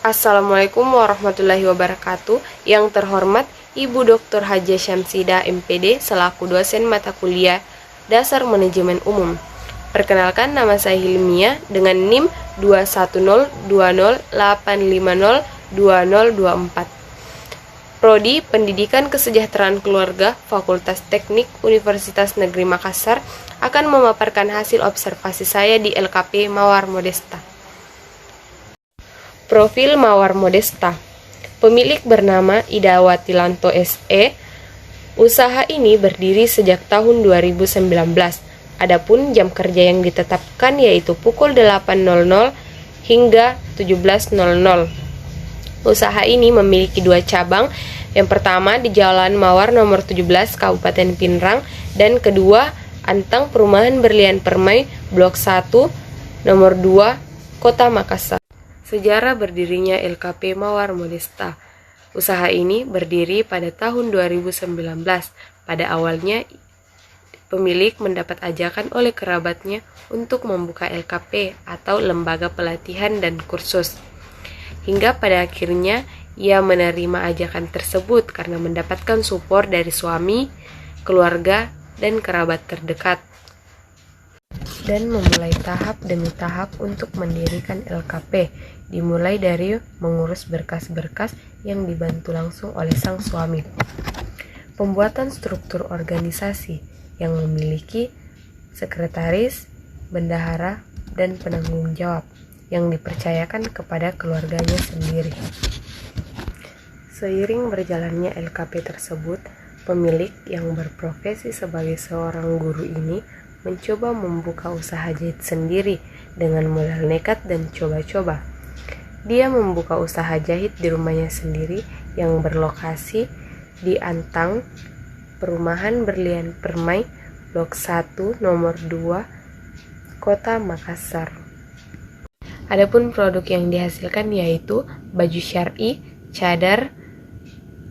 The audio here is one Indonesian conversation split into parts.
Assalamualaikum warahmatullahi wabarakatuh. Yang terhormat Ibu Dr. Haja Syamsidah MPD selaku dosen mata kuliah Dasar Manajemen Umum. Perkenalkan, nama saya Hilmia dengan NIM 2102085020024. Prodi Pendidikan Kesejahteraan Keluarga Fakultas Teknik Universitas Negeri Makassar akan memaparkan hasil observasi saya di LKP Mawar Modesta. Profil Mawar Modesta. Pemilik bernama Idawati Lanto SE. Usaha ini berdiri sejak tahun 2019. Adapun jam kerja yang ditetapkan yaitu pukul 8.00 hingga 17.00. Usaha ini memiliki 2 cabang. Yang pertama di Jalan Mawar nomor 17 Kabupaten Pinrang, dan kedua Antang Perumahan Berlian Permai Blok 1 nomor 2 Kota Makassar. Sejarah berdirinya LKP Mawar Modesta. Usaha ini berdiri pada tahun 2019. Pada awalnya, pemilik mendapat ajakan oleh kerabatnya untuk membuka LKP atau Lembaga Pelatihan dan Kursus. Hingga pada akhirnya, ia menerima ajakan tersebut karena mendapatkan support dari suami, keluarga, dan kerabat terdekat, dan memulai tahap demi tahap untuk mendirikan LKP, dimulai dari mengurus berkas-berkas yang dibantu langsung oleh sang suami. Pembuatan struktur organisasi yang memiliki sekretaris, bendahara, dan penanggung jawab yang dipercayakan kepada keluarganya sendiri. Seiring berjalannya LKP tersebut, pemilik yang berprofesi sebagai seorang guru ini mencoba membuka usaha jahit sendiri dengan modal nekat dan coba-coba. Dia membuka usaha jahit di rumahnya sendiri yang berlokasi di Antang, Perumahan Berlian Permai, Blok 1 nomor 2, Kota Makassar. Adapun produk yang dihasilkan yaitu baju syar'i, cadar,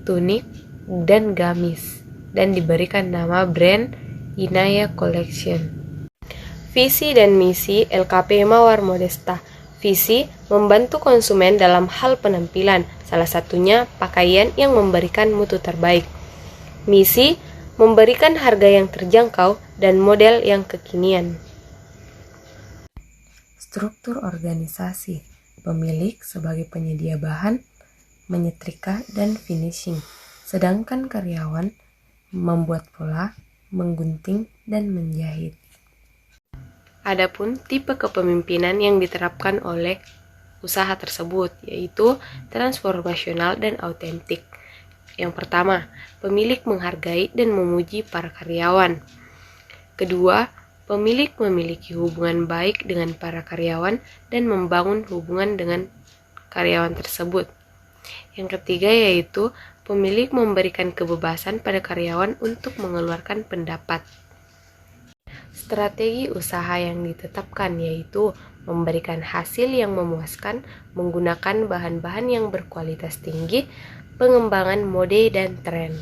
tunik, dan gamis, dan diberikan nama brand Inaya Collection. Visi dan misi LKP Mawar Modesta. Visi membantu konsumen dalam hal penampilan, salah satunya pakaian yang memberikan mutu terbaik. Misi memberikan harga yang terjangkau dan model yang kekinian. Struktur organisasi. Pemilik sebagai penyedia bahan, menyetrika, dan finishing, sedangkan karyawan membuat pola, menggunting, dan menjahit. Adapun tipe kepemimpinan yang diterapkan oleh usaha tersebut yaitu transformasional dan autentik. Yang pertama, pemilik menghargai dan memuji para karyawan. Kedua, pemilik memiliki hubungan baik dengan para karyawan dan membangun hubungan dengan karyawan tersebut. Yang ketiga yaitu pemilik memberikan kebebasan pada karyawan untuk mengeluarkan pendapat. Strategi usaha yang ditetapkan yaitu memberikan hasil yang memuaskan, menggunakan bahan-bahan yang berkualitas tinggi, pengembangan mode dan tren.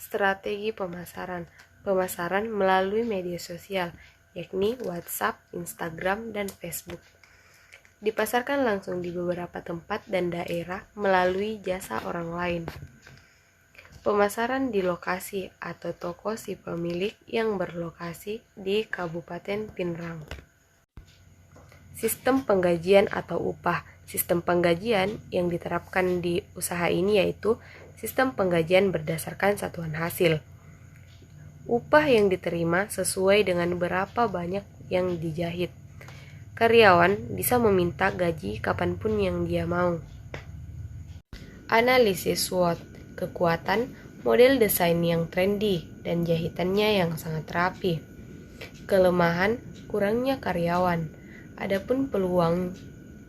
Strategi pemasaran. Pemasaran melalui media sosial, yakni WhatsApp, Instagram, dan Facebook. Dipasarkan langsung di beberapa tempat dan daerah melalui jasa orang lain. Pemasaran di lokasi atau toko si pemilik yang berlokasi di Kabupaten Pinrang. Sistem penggajian atau upah. Sistem penggajian yang diterapkan di usaha ini yaitu sistem penggajian berdasarkan satuan hasil. Upah yang diterima sesuai dengan berapa banyak yang dijahit. Karyawan bisa meminta gaji kapanpun yang dia mau. Analisis SWOT. Kekuatan, model desain yang trendy, dan jahitannya yang sangat rapi. Kelemahan, kurangnya karyawan. Adapun peluang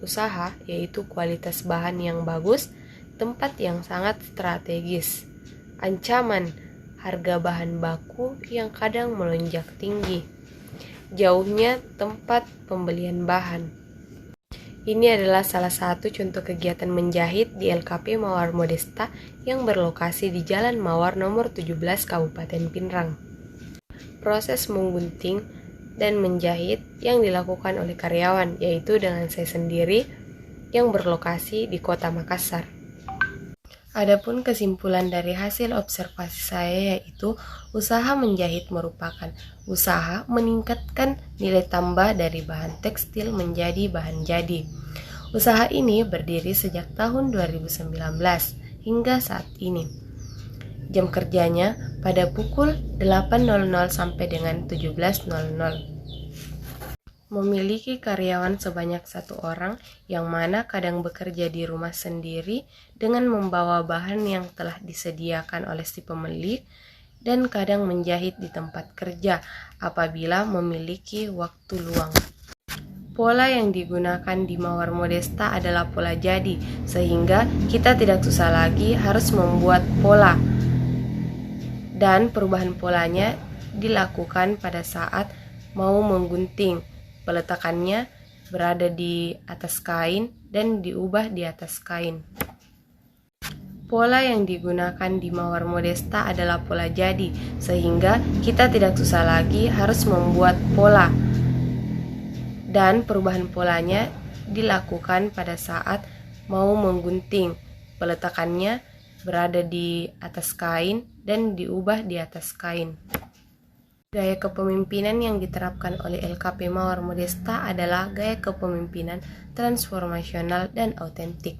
usaha yaitu kualitas bahan yang bagus, tempat yang sangat strategis. Ancaman, harga bahan baku yang kadang melonjak tinggi. Jauhnya tempat pembelian bahan. Ini adalah salah satu contoh kegiatan menjahit di LKP Mawar Modesta yang berlokasi di Jalan Mawar nomor 17 Kabupaten Pinrang. Proses menggunting dan menjahit yang dilakukan oleh karyawan, yaitu dengan saya sendiri yang berlokasi di Kota Makassar. Adapun kesimpulan dari hasil observasi saya yaitu usaha menjahit merupakan usaha meningkatkan nilai tambah dari bahan tekstil menjadi bahan jadi. Usaha ini berdiri sejak tahun 2019 hingga saat ini. Jam kerjanya pada pukul 8.00 sampai dengan 17.00. Memiliki karyawan sebanyak 1 orang yang mana kadang bekerja di rumah sendiri dengan membawa bahan yang telah disediakan oleh si pemilik dan kadang menjahit di tempat kerja apabila memiliki waktu luang. Pola yang digunakan di Mawar Modesta adalah pola jadi, sehingga kita tidak susah lagi harus membuat pola. Dan perubahan polanya dilakukan pada saat mau menggunting. Peletakannya berada di atas kain dan diubah di atas kain. Pola yang digunakan di Mawar Modesta adalah pola jadi, sehingga kita tidak susah lagi harus membuat pola. Dan perubahan polanya dilakukan pada saat mau menggunting. Peletakannya berada di atas kain dan diubah di atas kain. Gaya kepemimpinan yang diterapkan oleh LKP Mawar Modesta adalah gaya kepemimpinan transformasional dan autentik.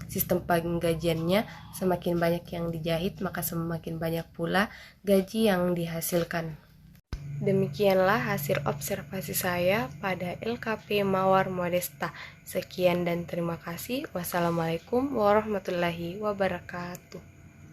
Sistem penggajiannya semakin banyak yang dijahit, maka semakin banyak pula gaji yang dihasilkan. Demikianlah hasil observasi saya pada LKP Mawar Modesta. Sekian dan terima kasih. Wassalamualaikum warahmatullahi wabarakatuh.